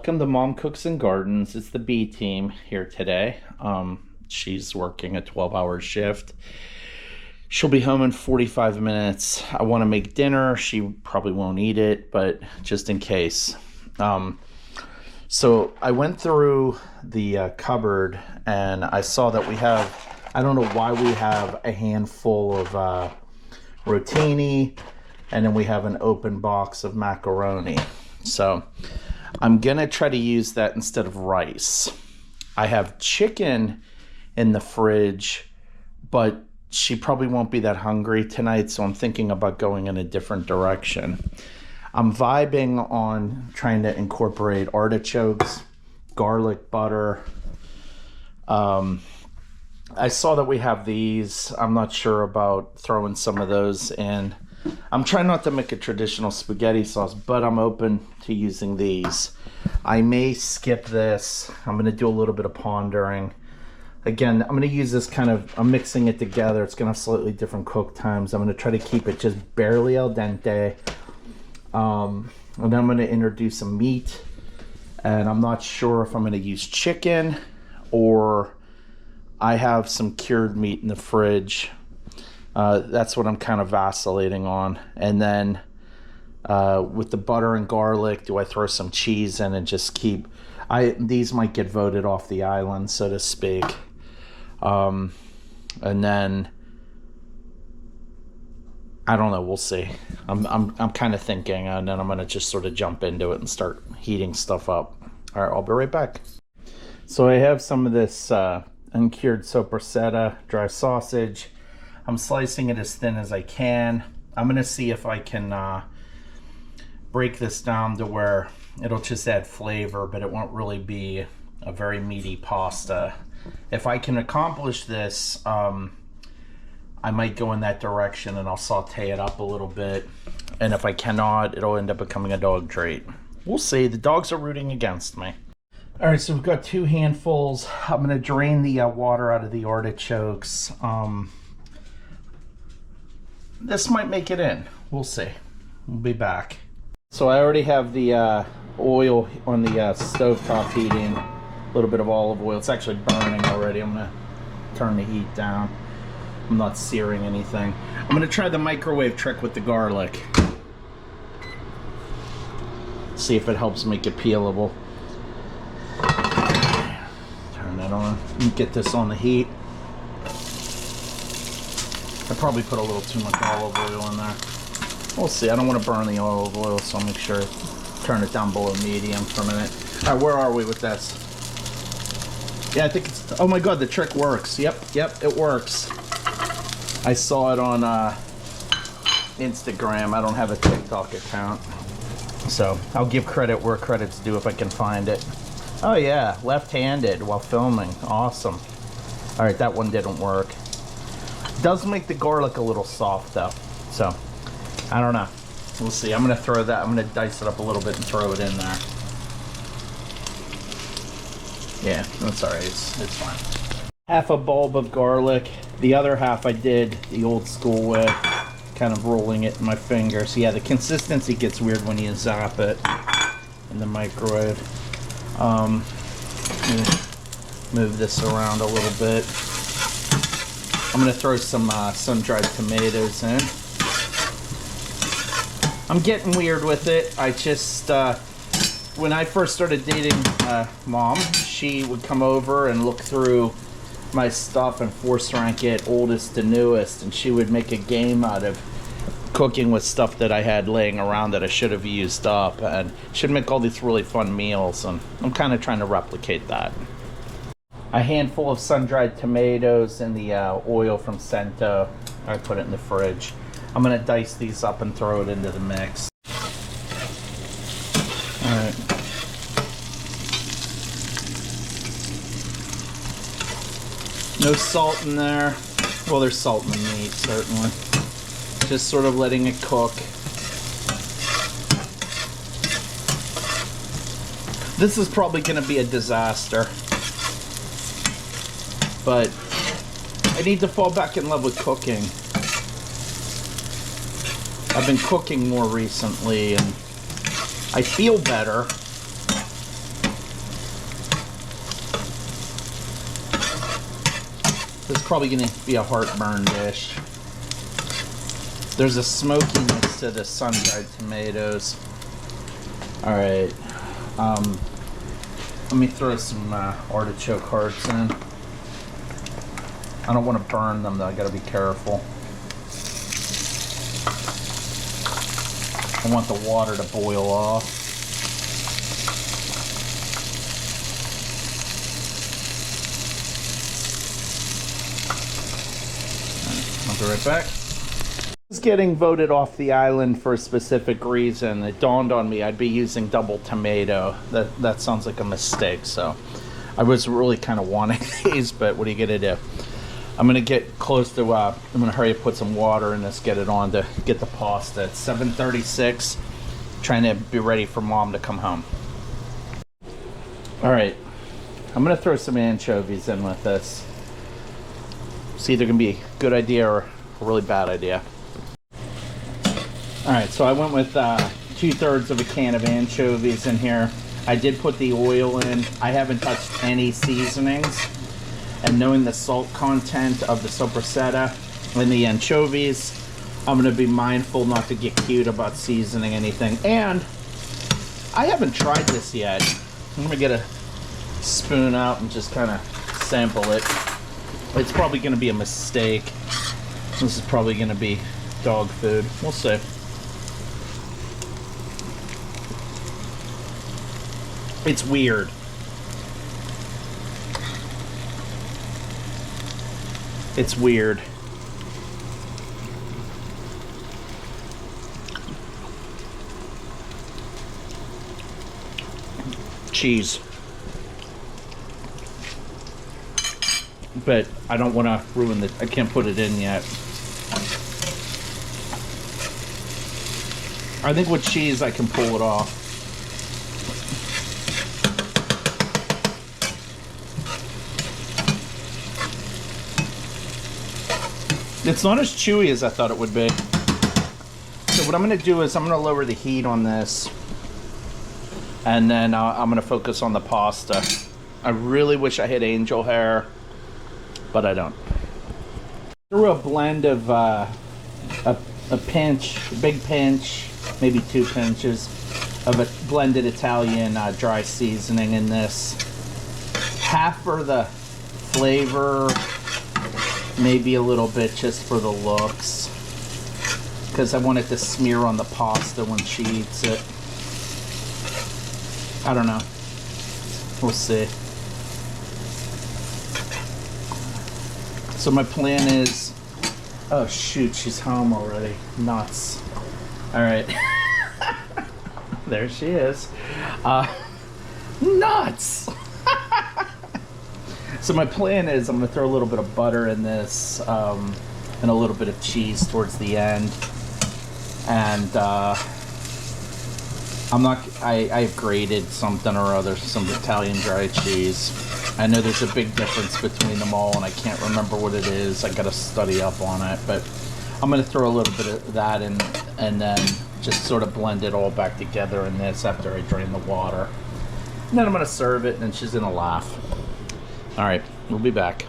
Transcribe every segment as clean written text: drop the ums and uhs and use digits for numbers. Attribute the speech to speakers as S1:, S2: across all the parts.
S1: Welcome to Mom Cooks and Gardens. It's the B team here today. She's working a 12-hour shift. She'll be home in 45 minutes. I want to make dinner. She probably won't eat it, but just in case. So I went through the cupboard and I saw that we have, I don't know why we have a handful of rotini, and then we have an open box of macaroni. So I'm gonna try to use that instead of rice. I have chicken in the fridge, but she probably won't be that hungry tonight, so I'm thinking about going in a different direction. I'm vibing on trying to incorporate artichokes, garlic butter. I saw that we have these. I'm not sure about throwing some of those in. I'm trying not to make a traditional spaghetti sauce, but I'm open to using these. I may skip this. I'm going to do a little bit of pondering. Again, I'm going to use this kind of, I'm mixing it together. It's going to have slightly different cook times. I'm going to try to keep it just barely al dente. And then I'm going to introduce some meat. And I'm not sure if I'm going to use chicken or I have some cured meat in the fridge. That's what I'm kind of vacillating on. And then with the butter and garlic, do I throw some cheese in and just keep... these might get voted off the island, so to speak. And then I don't know, we'll see. I'm kind of thinking, and then I'm gonna just sort of jump into it and start heating stuff up. All right, I'll be right back. So I have some of this uncured Soppresseta dry sausage. I'm slicing it as thin as I can. I'm gonna see if I can break this down to where it'll just add flavor, but it won't really be a very meaty pasta. If I can accomplish this, I might go in that direction and I'll saute it up a little bit. And if I cannot, it'll end up becoming a dog treat. We'll see. The dogs are rooting against me. All right, so we've got 2 handfuls. I'm gonna drain the water out of the artichokes. This might make it in. We'll see. We'll be back. So I already have the oil on the stovetop heating. A little bit of olive oil. It's actually burning already. I'm gonna turn the heat down. I'm not searing anything. I'm gonna try the microwave trick with the garlic. See if it helps make it peelable. Turn that on. Get this on the heat. I probably put a little too much olive oil in there. We'll see. I don't want to burn the olive oil, so I'll make sure turn it down below medium for a minute. All right, where are we with this? Yeah, I think it's... Oh my God, the trick works. Yep, it works. I saw it on Instagram. I don't have a TikTok account, so I'll give credit where credit's due if I can find it. Oh yeah, left-handed while filming. Awesome. All right, that one didn't work. Does make the garlic a little soft though, so I don't know. We'll see. I'm gonna throw that. I'm gonna dice it up a little bit and throw it in there. Yeah, that's all right. It's fine. Half a bulb of garlic. The other half I did the old school way, kind of rolling it in my fingers. Yeah, the consistency gets weird when you zap it in the microwave. Move this around a little bit. I'm gonna throw some sun-dried tomatoes in. I'm getting weird with it. I just, when I first started dating Mom, she would come over and look through my stuff and force rank it oldest to newest, and she would make a game out of cooking with stuff that I had laying around that I should have used up, and she'd make all these really fun meals, and I'm kind of trying to replicate that. A handful of sun-dried tomatoes in the oil from Cento. I put it in the fridge. I'm gonna dice these up and throw it into the mix. All right. No salt in there. Well, there's salt in the meat, certainly. Just sort of letting it cook. This is probably gonna be a disaster, but I need to fall back in love with cooking. I've been cooking more recently and I feel better. This is probably going to be a heartburn dish. There's a smokiness to the sun-dried tomatoes. All right. Let me throw some artichoke hearts in. I don't want to burn them though. I got to be careful. I want the water to boil off. I'll be right back. I was getting voted off the island for a specific reason. It dawned on me I'd be using double tomato. That sounds like a mistake, so I was really kind of wanting these, but what are you gonna do? I'm gonna get close to I'm gonna hurry up, put some water in this, get it on to get the pasta. It's 7:36, trying to be ready for Mom to come home. All right, I'm gonna throw some anchovies in with this. It's either gonna be a good idea or a really bad idea. All right, so I went with 2/3 of a can of anchovies in here. I did put the oil in. I haven't touched any seasonings. And knowing the salt content of the Soppresseta and the anchovies, I'm gonna be mindful not to get cute about seasoning anything. And I haven't tried this yet. I'm gonna get a spoon out and just kind of sample it. It's probably gonna be a mistake. This is probably gonna be dog food. We'll see. It's weird. It's weird. Cheese. But I don't want to ruin the... I can't put it in yet. I think with cheese I can pull it off. It's not as chewy as I thought it would be. So what I'm going to do is I'm going to lower the heat on this. And then I'm going to focus on the pasta. I really wish I had angel hair, but I don't. Through a blend of a pinch, a big pinch, maybe 2 pinches of a blended Italian dry seasoning in this. Half for the flavor, maybe a little bit just for the looks, because I want it to smear on the pasta when she eats it. I don't know. We'll see. So my plan is... Oh shoot, she's home already. Nuts. Alright. There she is. Nuts! So my plan is I'm going to throw a little bit of butter in this and a little bit of cheese towards the end. And I've grated something or other, some Italian dry cheese. I know there's a big difference between them all and I can't remember what it is. I got to study up on it, but I'm going to throw a little bit of that in and then just sort of blend it all back together in this after I drain the water. And then I'm going to serve it and she's going to laugh. All right, we'll be back.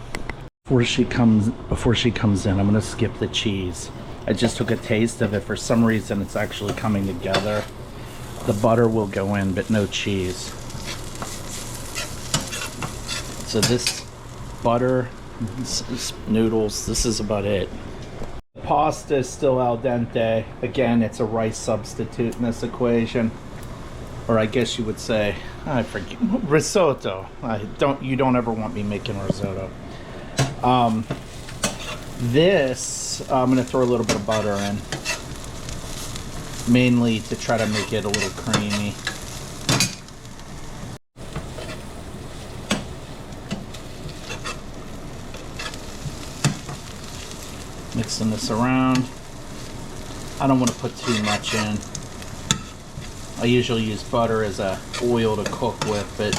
S1: Before she comes in, I'm gonna skip the cheese. I just took a taste of it. For some reason, it's actually coming together. The butter will go in, but no cheese. So this butter, this noodles, this is about it. The pasta is still al dente. Again, it's a rice substitute in this equation. Or I guess you would say, I forget, risotto. You don't ever want me making risotto. This, I'm going to throw a little bit of butter in. Mainly to try to make it a little creamy. Mixing this around. I don't want to put too much in. I usually use butter as a oil to cook with, but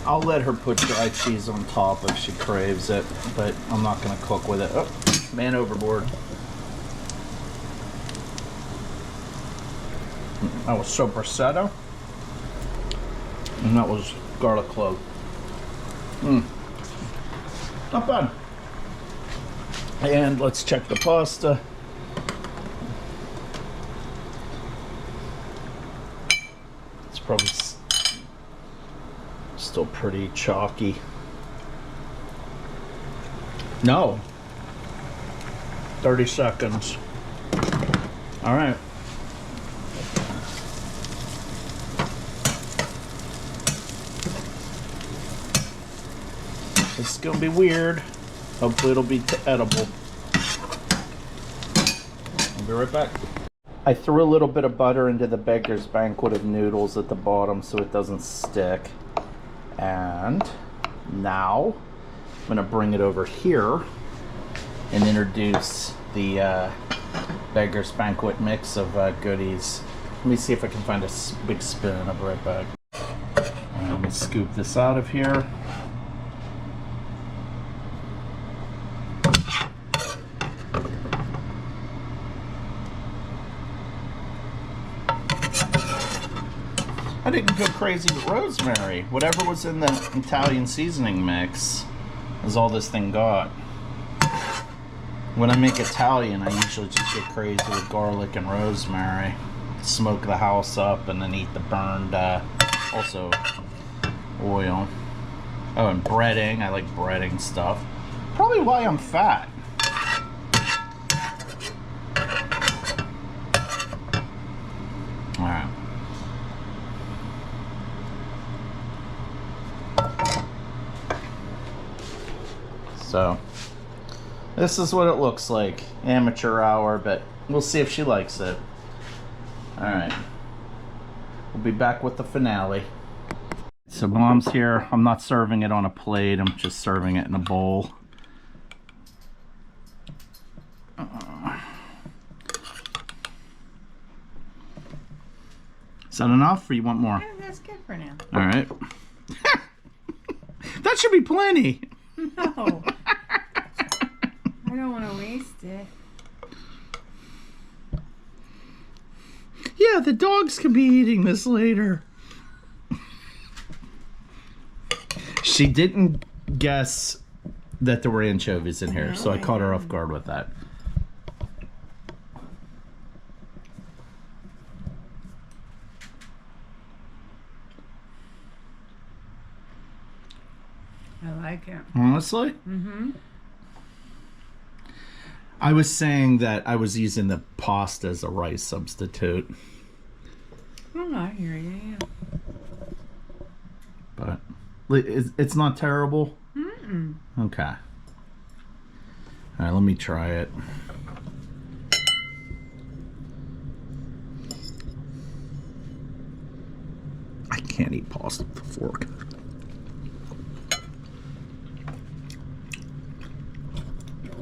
S1: I'll let her put dry cheese on top if she craves it, but I'm not going to cook with it. Oh, man overboard. That was Soppresseta. And that was garlic clove. Not bad. And let's check the pasta. It's probably still pretty chalky. No. 30 seconds. All right. This is gonna be weird. Hopefully it'll be edible. I'll be right back. I threw a little bit of butter into the Baker's Banquet of noodles at the bottom so it doesn't stick. And now I'm gonna bring it over here and introduce the Baker's Banquet mix of goodies. Let me see if I can find a big spoon. I'll be right back. Let me scoop this out of here. I didn't go crazy with rosemary. Whatever was in the Italian seasoning mix is all this thing got. When I make Italian, I usually just get crazy with garlic and rosemary. Smoke the house up and then eat the burned, also oil. Oh, and breading. I like breading stuff. Probably why I'm fat. Alright. So, this is what it looks like. Amateur hour, but we'll see if she likes it. Alright. We'll be back with the finale. So Mom's here. I'm not serving it on a plate. I'm just serving it in a bowl. Is that enough, or you want more?
S2: Yeah, that's good for now.
S1: Alright. That should be plenty.
S2: No. I don't want to waste it.
S1: Yeah, the dogs can be eating this later. She didn't guess that there were anchovies in here, so I caught her off guard with that.
S2: I like it.
S1: Honestly?
S2: Mm-hmm.
S1: I was saying that I was using the pasta as a rice substitute.
S2: Oh, I hear you. Yeah.
S1: But it's not terrible?
S2: Mm-mm.
S1: Okay. All right, let me try it. I can't eat pasta with a fork.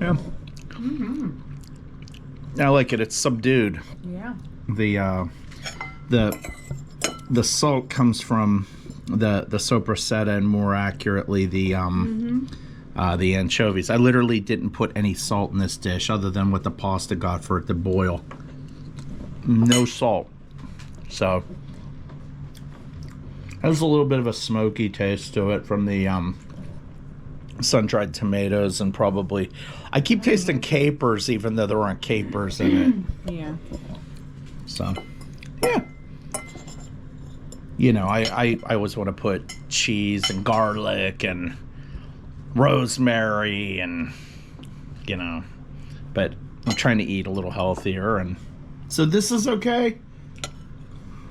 S1: Yeah.
S2: Mm-hmm.
S1: I like it. It's subdued.
S2: Yeah.
S1: The salt comes from the Soppresseta, and more accurately the anchovies. I literally didn't put any salt in this dish other than what the pasta got for it to boil. No salt. So there's a little bit of a smoky taste to it from the sun-dried tomatoes, and probably I keep tasting capers even though there aren't capers in it.
S2: Yeah.
S1: So yeah. You know, I always want to put cheese and garlic and rosemary and, you know, but I'm trying to eat a little healthier, and so this is okay.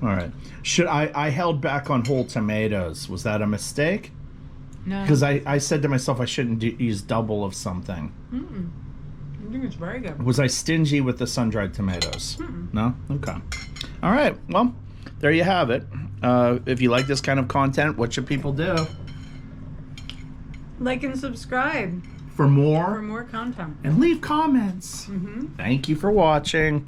S1: All right. Should I held back on whole tomatoes. Was that a mistake?
S2: No.
S1: Because I said to myself I shouldn't use double of something.
S2: Mm-mm. I think it's very good.
S1: Was I stingy with the sun-dried tomatoes?
S2: Mm-mm.
S1: No? Okay. All right. Well, there you have it. If you like this kind of content, what should people do?
S2: Like and subscribe
S1: For more?
S2: for more content.
S1: And leave comments.
S2: Mm-hmm.
S1: Thank you for watching.